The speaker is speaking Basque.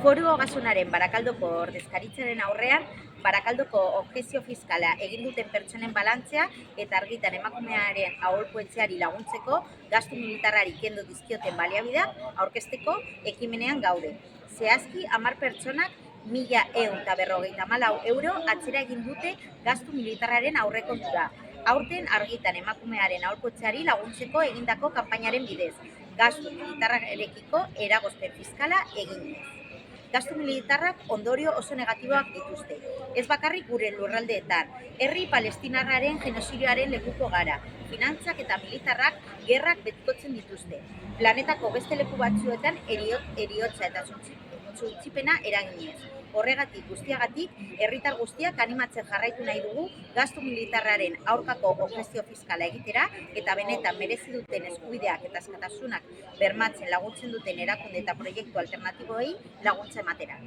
Foru Ogasunaren Barakaldoko ordezkaritzaren aurrean, Barakaldoko objekzio fiskala egin duten pertsonen balantzea eta argitan emakumearen aholkuetxeari laguntzeko gastu militarrari kendu dizkioten baliabideak aurkezteko ekimenean gaude. Zehazki, 10 pertsonak 1.154 euro atzera egin dute gastu militarraren aurrekontura, aurten argitan emakumearen aholkuetxeari laguntzeko egindako kanpainaren bidez, gastu militarrarekiko eragozpen fiskala eginez. Gastu militarrak ondorio oso negatiboak dituzte. Ez bakarrik gure lurraldeetan, herri palestinarraren genozidioaren lekuko gara. Finantzak eta militarrak gerrak betikotzen dituzte. Planetako beste leku batzuetan heriotza eta suntsipena eraginez. Horregatik guztiagatik, herritar guztiak animatzen jarraitu nahi dugu gastu militarraren aurkako objekzio fiskala egitera eta benetan merezi duten eskubideak eta askatasunak bermatzen laguntzen duten erakunde eta proiektu alternatiboei laguntza ematera.